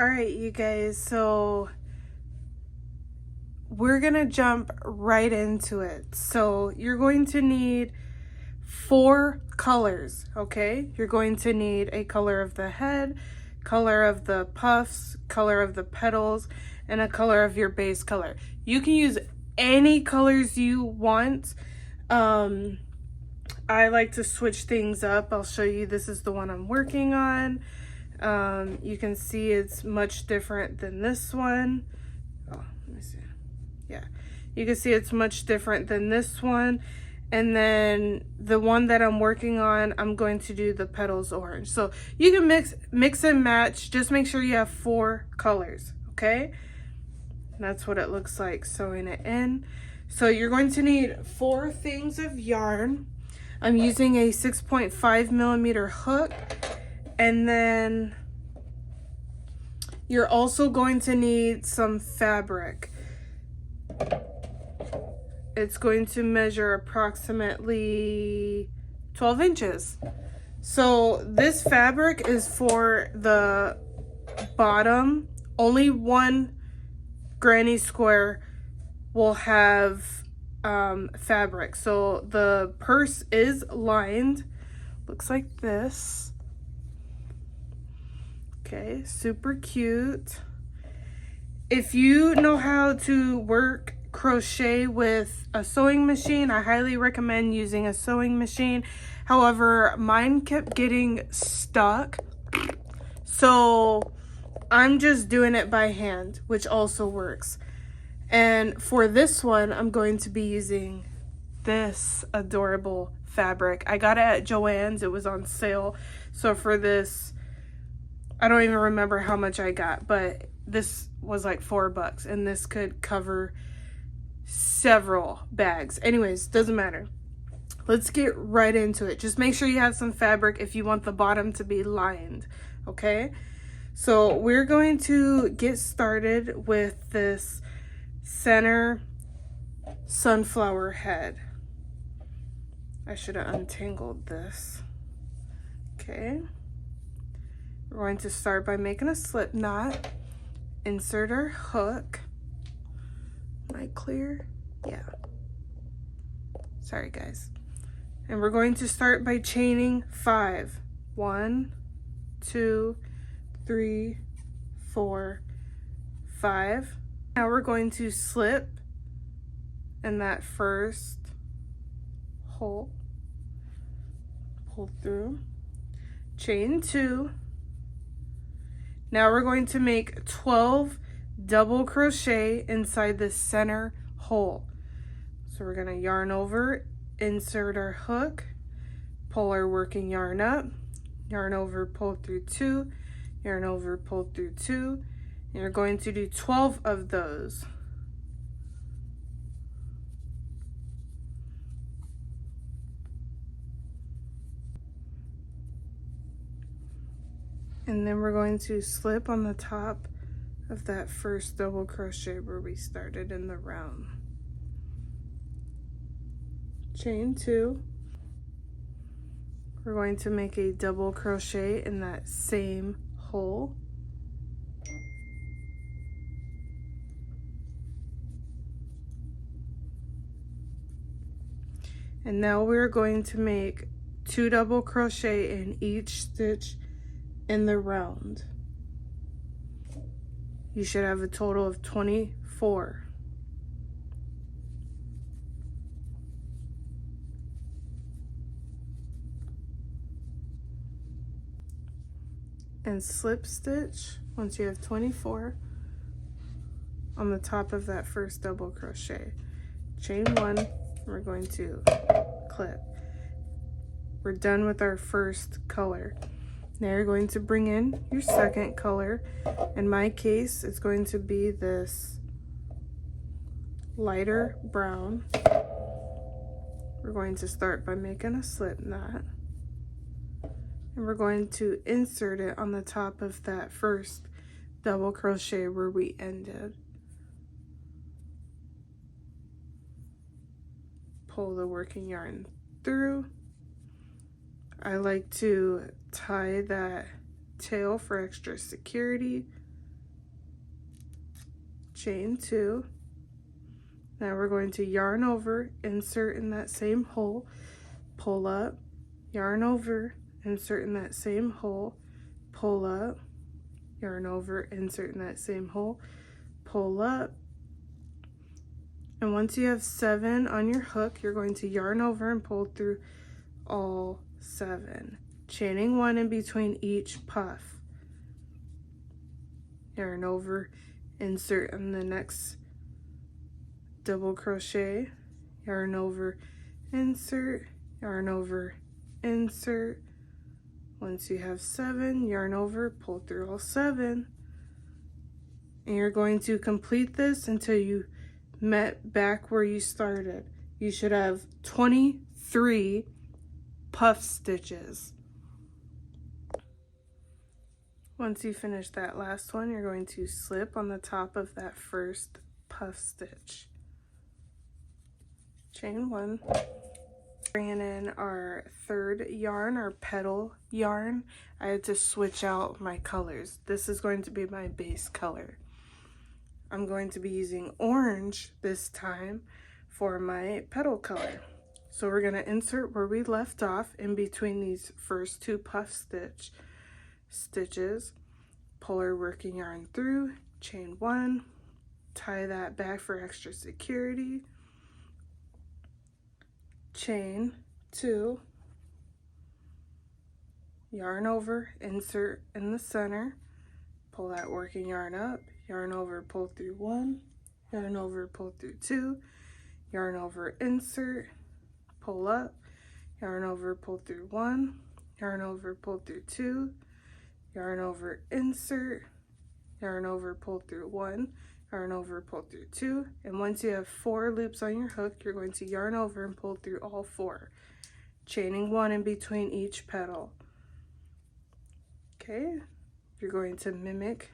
All right, you guys, so we're gonna jump right into it. So you're going to need 4 colors, okay? You're going to need a color of the head, color of the puffs, color of the petals, and a color of your base color. You can use any colors you want. I like to switch things up. I'll show you. This is the one I'm working on. You can see it's much different than this one. Oh, let me see. Yeah, you can see it's much different than this one. And then the one that I'm working on, I'm going to do the petals orange. So you can mix and match. Just make sure you have 4 colors, okay? And that's what it looks like sewing it in. So you're going to need 4 things of yarn. I'm using a 6.5 millimeter hook. And then you're also going to need some fabric. It's going to measure approximately 12 inches. So this fabric is for the bottom. Only one granny square will have fabric. So the purse is lined. Looks like this. Okay, super cute. If you know how to work crochet with a sewing machine, I highly recommend using a sewing machine. However, mine kept getting stuck, so I'm just doing it by hand, which also works. And for this one, I'm going to be using this adorable fabric. I got it at Joann's. It was on sale. So for this, I don't even remember how much I got, but this was like $4, and this could cover several bags. Anyways, doesn't matter. Let's get right into it. Just make sure you have some fabric if you want the bottom to be lined, okay? So we're going to get started with this center sunflower head. I should have untangled this. Okay. We're going to start by making a slip knot. Insert our hook. Am I clear? Yeah. Sorry, guys. And we're going to start by chaining 5. 1, 2, 3, 4, 5. Now we're going to slip in that first hole. Pull through. Chain 2. Now we're going to make 12 double crochet inside the center hole. So we're going to yarn over, insert our hook, pull our working yarn up, yarn over, pull through 2, yarn over, pull through 2, and you're going to do 12 of those. And then we're going to slip on the top of that first double crochet where we started in the round. Chain 2. We're going to make a double crochet in that same hole. And now we're going to make 2 double crochet in each stitch in the round. You should have a total of 24. And slip stitch once you have 24 on the top of that first double crochet. Chain 1, we're going to clip. We're done with our first color. Now you're going to bring in your second color. In my case, it's going to be this lighter brown. We're going to start by making a slip knot. And we're going to insert it on the top of that first double crochet where we ended. Pull the working yarn through. I like to tie that tail for extra security. chain 2. Now we're going to yarn over, insert in that same hole, pull up, yarn over, insert in that same hole, pull up, yarn over, insert in that same hole, pull up. And once you have 7 on your hook, you're going to yarn over and pull through all 7, chaining 1 in between each puff. Yarn over, insert in the next double crochet, yarn over, insert, yarn over, insert. Once you have 7, yarn over, pull through all 7. And you're going to complete this until you met back where you started. You should have 23 puff stitches. Once you finish that last one, you're going to slip on the top of that first puff stitch. Chain 1. Bringing in our third yarn, our petal yarn. I had to switch out my colors. This is going to be my base color. I'm going to be using orange this time for my petal color. So we're going to insert where we left off in between these first 2 puff stitches, pull our working yarn through, chain 1, tie that back for extra security, chain 2, yarn over, insert in the center, pull that working yarn up, yarn over, pull through 1, yarn over, pull through 2, yarn over, insert, pull up, yarn over, pull through 1, yarn over, pull through 2, yarn over, insert, yarn over, pull through 1, yarn over, pull through 2, and once you have 4 loops on your hook, you're going to yarn over and pull through all 4, chaining 1 in between each petal. Okay, you're going to mimic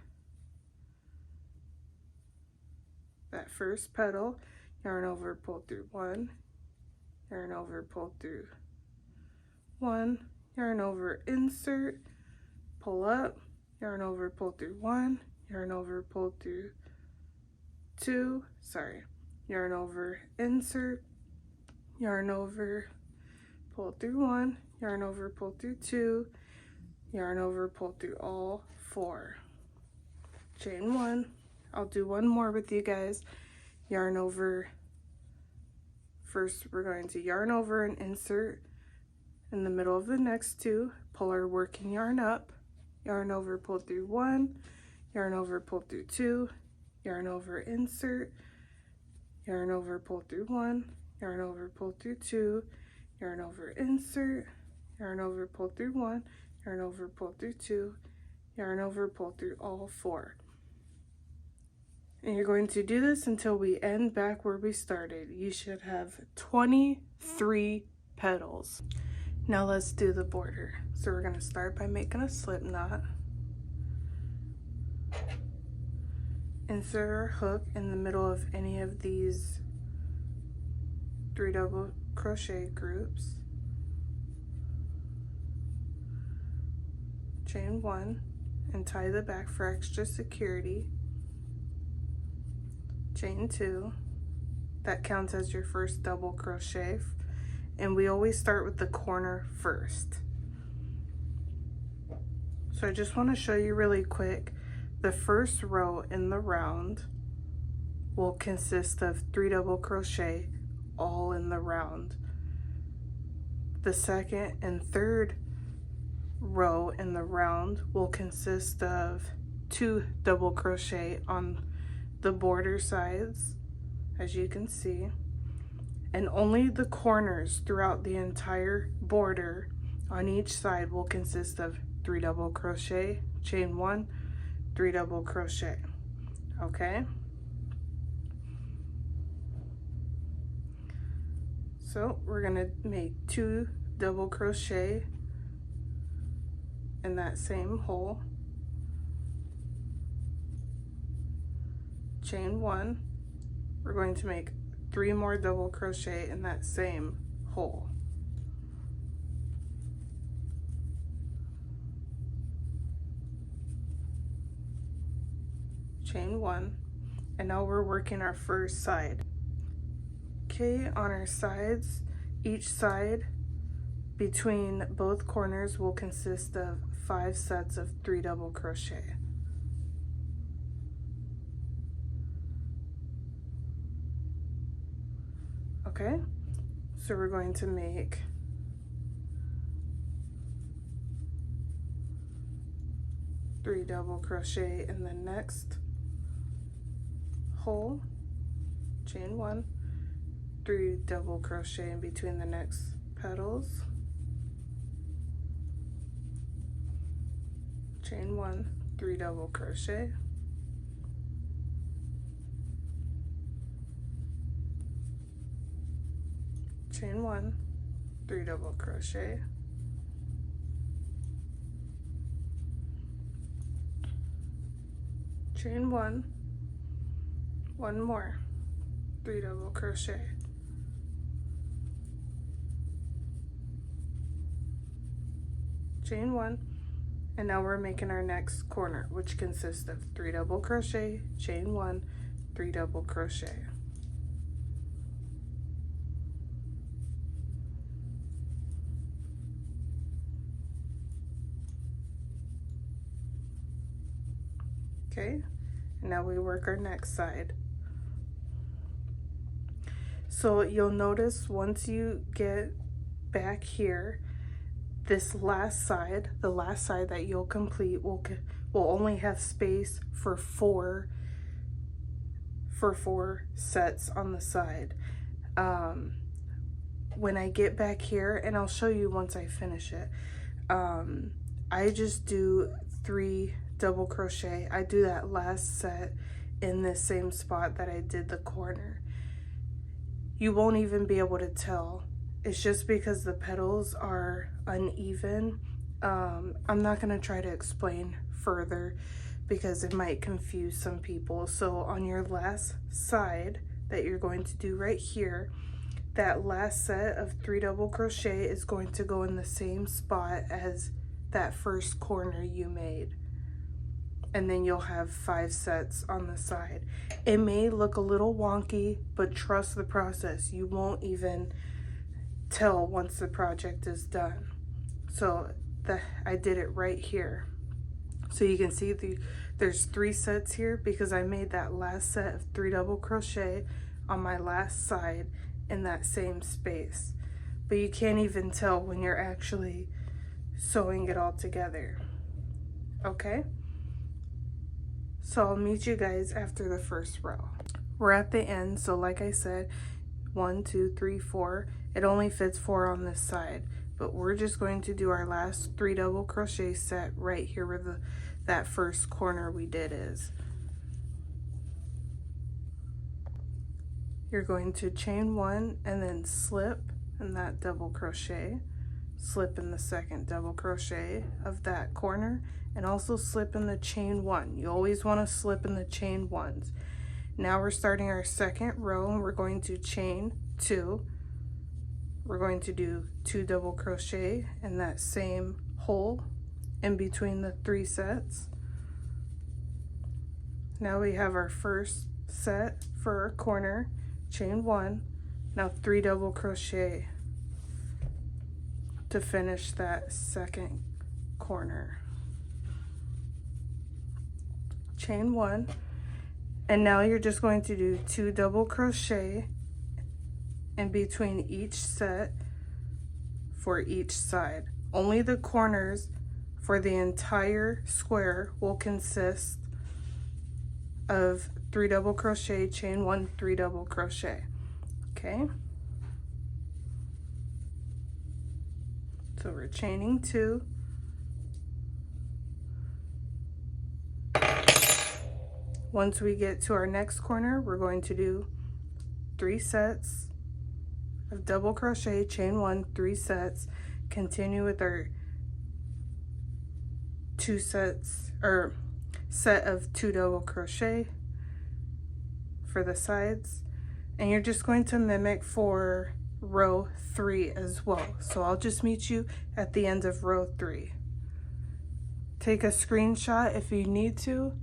that first petal, yarn over, pull through 1, yarn over, pull through 1, yarn over, insert, pull up, yarn over, pull through 1, yarn over, pull through 2, yarn over, insert, yarn over, pull through 1, yarn over, pull through 2, yarn over, pull through all 4, chain 1. I'll do one more with you guys. Yarn over. First, we're going to yarn over and insert in the middle of the next 2. Pull our working yarn up. Yarn over, pull through 1. Yarn over, pull through 2. Yarn over, insert. Yarn over, pull through 1. Yarn over, pull through 2. Yarn over, insert. Yarn over, pull through 1. Yarn over, pull through 2. Yarn over, pull through all 4. And you're going to do this until we end back where we started. You should have 23 petals. Now let's do the border. So we're going to start by making a slip knot. Insert our hook in the middle of any of these 3 double crochet groups. Chain 1 and tie the back for extra security. Chain 2, that counts as your first double crochet, and we always start with the corner first. So I just want to show you really quick, the first row in the round will consist of 3 double crochet all in the round. The second and third row in the round will consist of 2 double crochet on the border sides, as you can see, and only the corners throughout the entire border on each side will consist of 3 double crochet, chain 1, 3 double crochet. Okay, so we're gonna make 2 double crochet in that same hole, chain 1. We're going to make 3 more double crochet in that same hole. Chain 1, And now we're working our first side. Okay, on our sides, each side between both corners will consist of 5 sets of 3 double crochet. Okay, so we're going to make 3 double crochet in the next hole, chain 1, 3 double crochet in between the next petals, chain 1, 3 double crochet, chain 1, 3 double crochet, chain 1, 1 more, 3 double crochet, chain 1, and now we're making our next corner, which consists of 3 double crochet, chain 1, 3 double crochet. Okay, and now we work our next side. So you'll notice once you get back here, this last side, the last side that you'll complete will only have space for four sets on the side. When I get back here, and I'll show you once I finish it, I just do 3 double crochet. I do that last set in the same spot that I did the corner. You won't even be able to tell. It's just because the petals are uneven. I'm not going to try to explain further because it might confuse some people. So on your last side that you're going to do right here, that last set of 3 double crochet is going to go in the same spot as that first corner you made. And then you'll have 5 sets on the side. It may look a little wonky, but trust the process. You won't even tell once the project is done. So I did it right here. So you can see there's 3 sets here because I made that last set of 3 double crochet on my last side in that same space. But you can't even tell when you're actually sewing it all together. Okay? So I'll meet you guys after the first row. We're at the end, so like I said, 1, 2, 3, 4. It only fits 4 on this side, but we're just going to do our last 3 double crochet set right here where that first corner we did is. You're going to chain 1 and then slip in that double crochet, slip in the second double crochet of that corner, and also slip in the chain 1. You always want to slip in the chain 1s. Now we're starting our second row and we're going to chain 2. We're going to do 2 double crochet in that same hole in between the 3 sets. Now we have our first set for our corner, chain 1. Now 3 double crochet to finish that second corner. Chain 1, and now you're just going to do 2 double crochet in between each set for each side. Only the corners for the entire square will consist of 3 double crochet, chain 1, 3 double crochet. Okay, so we're chaining 2. Once we get to our next corner, we're going to do 3 sets of double crochet, chain 1, 3 sets, continue with our 2 sets, or set of 2 double crochet for the sides, and you're just going to mimic for row 3 as well. So I'll just meet you at the end of row 3. Take a screenshot if you need to,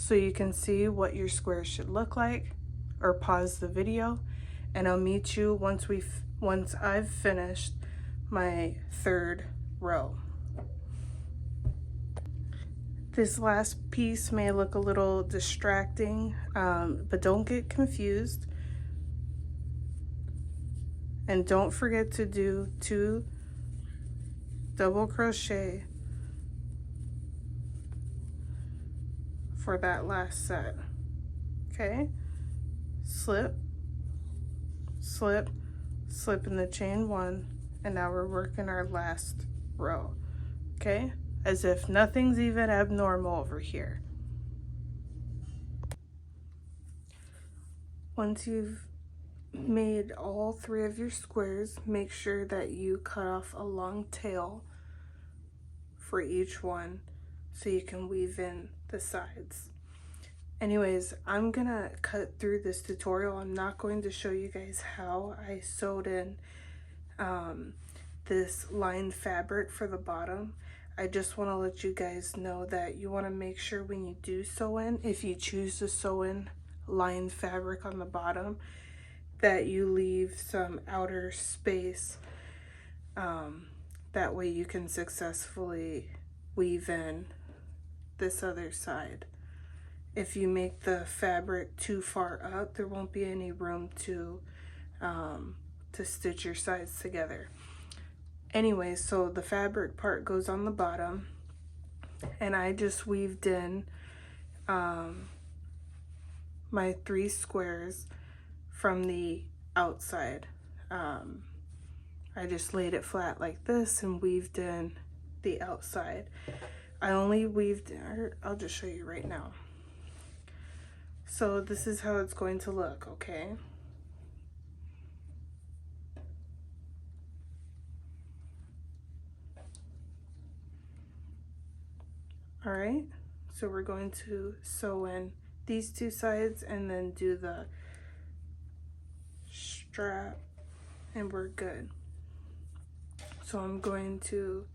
so you can see what your square should look like, or pause the video, and I'll meet you once I've finished my third row. This last piece may look a little distracting, but don't get confused. And don't forget to do 2 double crochet for that last set. Okay? Slip, slip, slip in the chain 1, and now we're working our last row. Okay? As if nothing's even abnormal over here. Once you've made all 3 of your squares, make sure that you cut off a long tail for each one so you can weave in the sides. Anyways, I'm gonna cut through this tutorial. I'm not going to show you guys how I sewed in this lined fabric for the bottom. I just want to let you guys know that you want to make sure when you do sew in, if you choose to sew in lined fabric on the bottom, that you leave some outer space. That way you can successfully weave in this other side. If you make the fabric too far up, there won't be any room to stitch your sides together. Anyway, so the fabric part goes on the bottom, and I just weaved in my 3 squares from the outside. I just laid it flat like this and weaved in the outside. I only weaved, I'll just show you right now. So this is how it's going to look, okay? All right, so we're going to sew in these 2 sides and then do the strap, and we're good. So I'm going to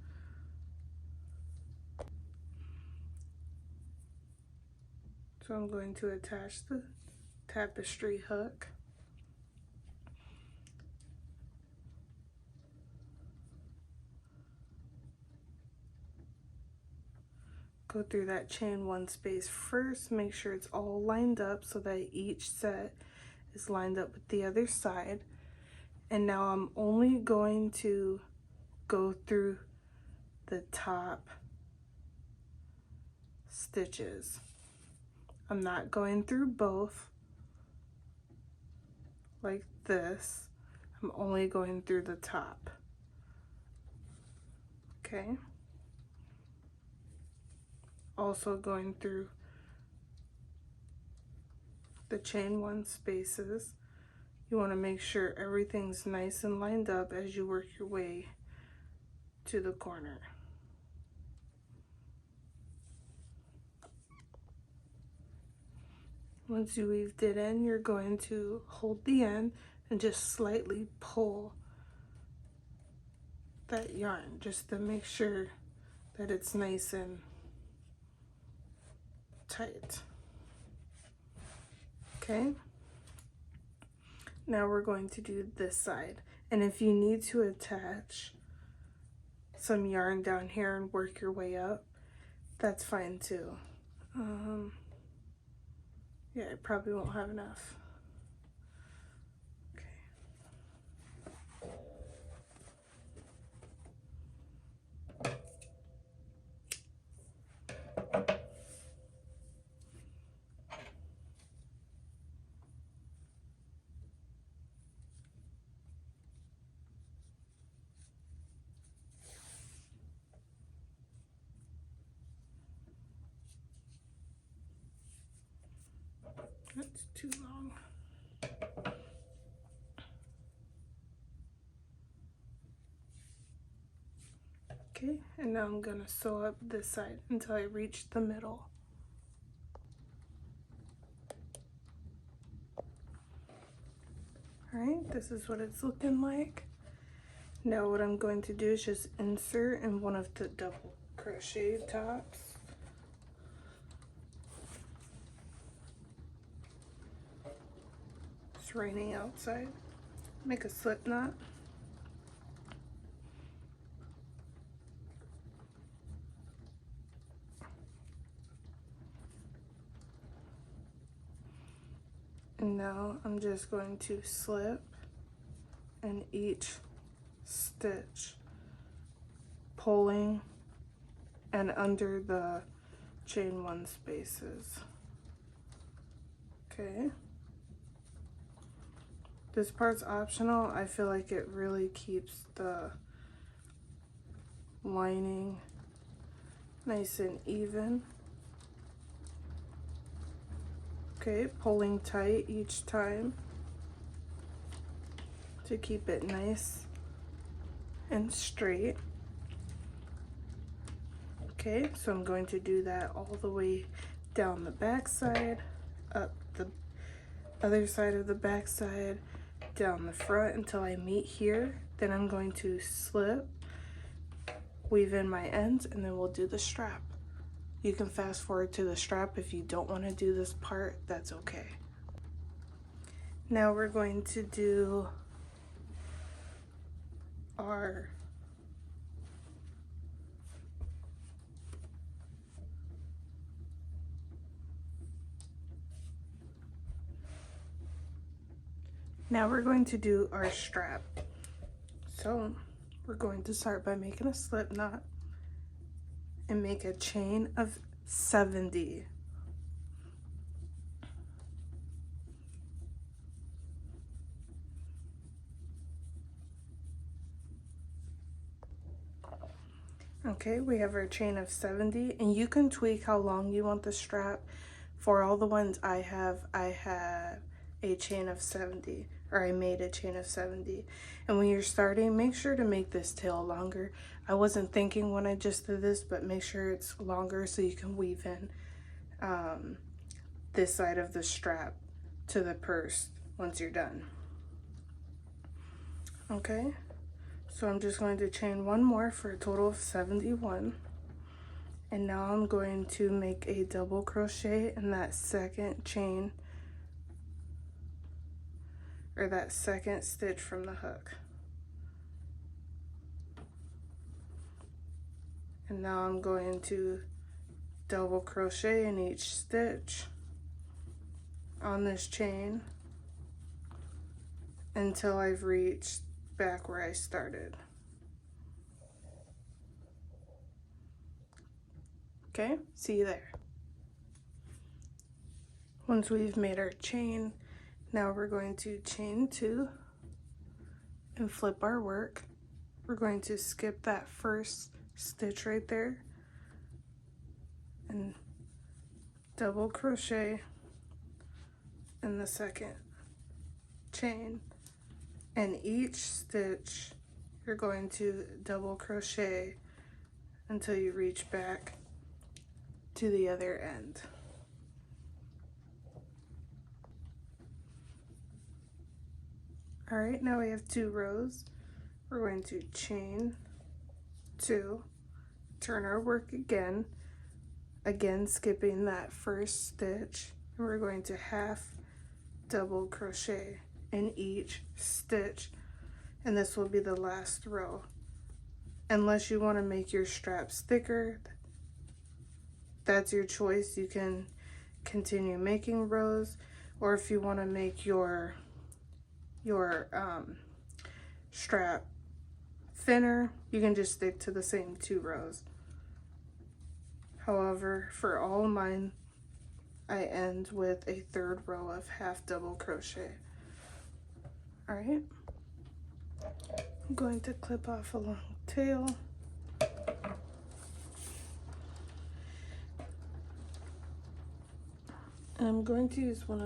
attach the tapestry hook. Go through that chain 1 space first, make sure it's all lined up so that each set is lined up with the other side. And now I'm only going to go through the top stitches. I'm not going through both like this. I'm only going through the top. Okay? Also going through the chain 1 spaces. You want to make sure everything's nice and lined up as you work your way to the corner. Once you weaved it in, you're going to hold the end and just slightly pull that yarn just to make sure that it's nice and tight. Okay, now we're going to do this side, and if you need to attach some yarn down here and work your way up, that's fine too. Yeah, I probably won't have enough. That's too long. Okay, and now I'm gonna sew up this side until I reach the middle. All right, this is what it's looking like. Now what I'm going to do is just insert in one of the double crochet tops. raining outside. Make a slip knot. And now I'm just going to slip in each stitch, pulling and under the chain 1 spaces. Okay. This part's optional. I feel like it really keeps the lining nice and even. Okay, pulling tight each time to keep it nice and straight. Okay, so I'm going to do that all the way down the back side, up the other side of the back side, down the front until I meet here. Then I'm going to slip, weave in my ends, and then we'll do the strap. You can fast forward to the strap if you don't want to do this part, that's okay. Now we're going to do our strap. So we're going to start by making a slip knot and make a chain of 70. Okay, we have our chain of 70, and you can tweak how long you want the strap. For all the ones I have a chain of 70, or I made a chain of 70. And when you're starting, make sure to make this tail longer. I wasn't thinking when I just did this, but make sure it's longer so you can weave in this side of the strap to the purse once you're done. Okay, so I'm just going to chain 1 more for a total of 71. And now I'm going to make a double crochet in that second chain, or that second stitch from the hook. And now I'm going to double crochet in each stitch on this chain until I've reached back where I started. Okay, see you there. Once we've made our chain, now we're going to chain 2 and flip our work. We're going to skip that first stitch right there and double crochet in the second chain, and each stitch you're going to double crochet until you reach back to the other end. All right, now we have 2 rows. We're going to chain 2, turn our work again skipping that first stitch, and we're going to half double crochet in each stitch, and this will be the last row. Unless you want to make your straps thicker, that's your choice. You can continue making rows, or if you want to make your strap thinner, you can just stick to the same 2 rows. However, for all of mine, I end with a 3rd row of half double crochet. All right, I'm going to clip off a long tail. And I'm going to use one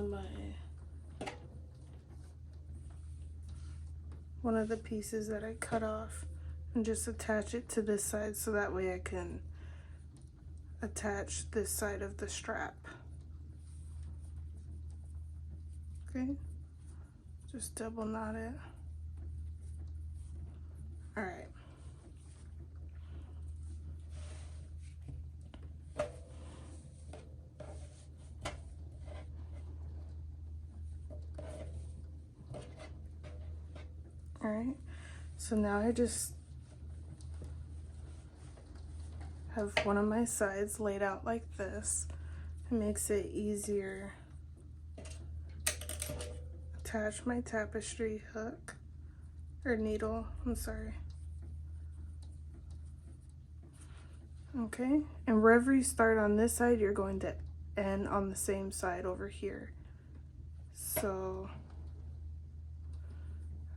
of the pieces that I cut off and just attach it to this side, so that way I can attach this side of the strap. Okay, just double knot it. All right. All right, so now I just have one of my sides laid out like this. It makes it easier. Attach my tapestry hook or needle, I'm sorry. Okay, and wherever you start on this side, you're going to end on the same side over here. So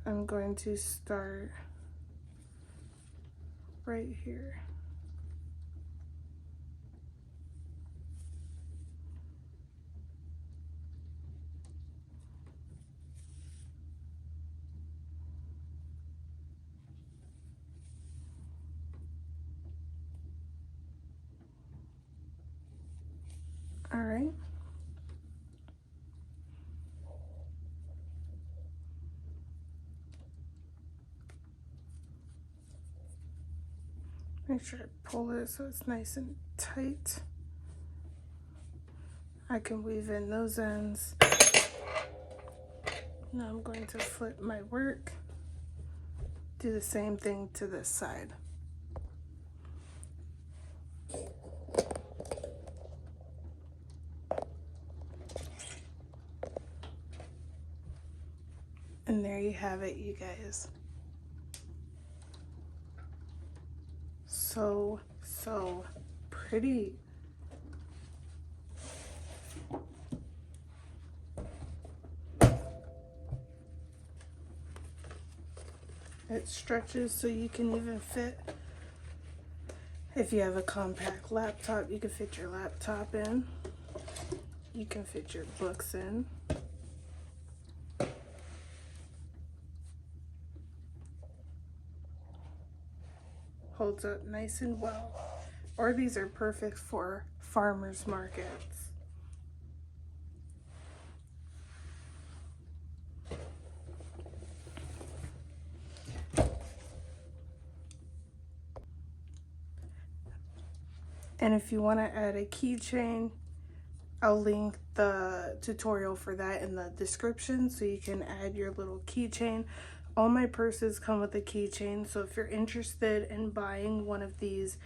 I'm going to start right here. All right. Make sure I pull it so it's nice and tight. I can weave in those ends. Now I'm going to flip my work. Do the same thing to this side. And there you have it, you guys. So pretty. It stretches so you can even fit, if you have a compact laptop, you can fit your laptop in. You can fit your books in. Holds up nice and well. Or these are perfect for farmers markets. And if you want to add a keychain, I'll link the tutorial for that in the description so you can add your little keychain. All my purses come with a keychain, so if you're interested in buying one of these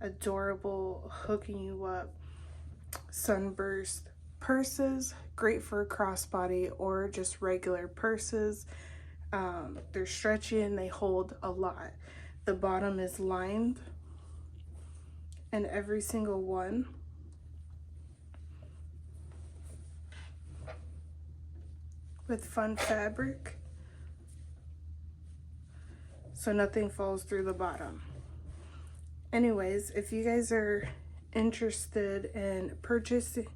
adorable Hookinyouup SunBurst purses, great for a crossbody or just regular purses. They're stretchy and they hold a lot. The bottom is lined, and every single one with fun fabric, so nothing falls through the bottom. Anyways, if you guys are interested in purchasing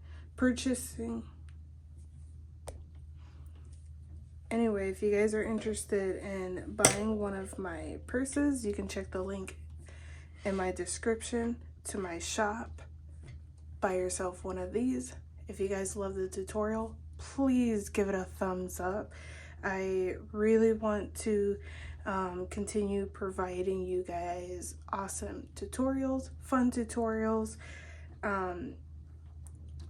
anyway, if you guys are interested in buying one of my purses, you can check the link in my description to my shop. Buy yourself one of these. If you guys love the tutorial, please give it a thumbs up. I really want to continue providing you guys awesome tutorials, fun tutorials.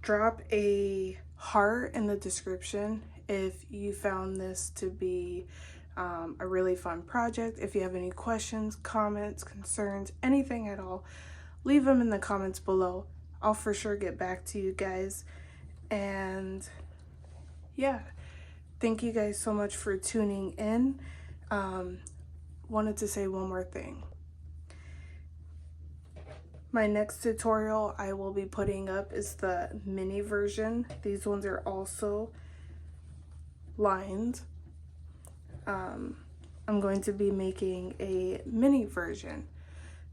Drop a heart in the description if you found this to be a really fun project. If you have any questions, comments, concerns, anything at all, leave them in the comments below. I'll for sure get back to you guys. And yeah, thank you guys so much for tuning in. Wanted to say one more thing. My next tutorial I will be putting up is the mini version. These ones are also lined. I'm going to be making a mini version.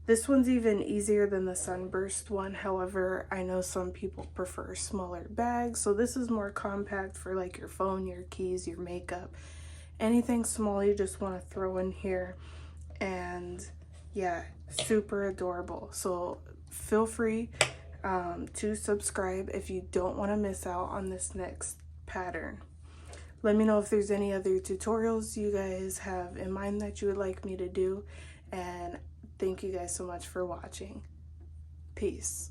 This one's even easier than the SunBurst one. However, I know some people prefer smaller bags, so this is more compact for like your phone, your keys, your makeup, anything small you just want to throw in here. And yeah, super adorable. So feel free to subscribe if you don't want to miss out on this next pattern. Let me know if there's any other tutorials you guys have in mind that you would like me to do. And thank you guys so much for watching. Peace.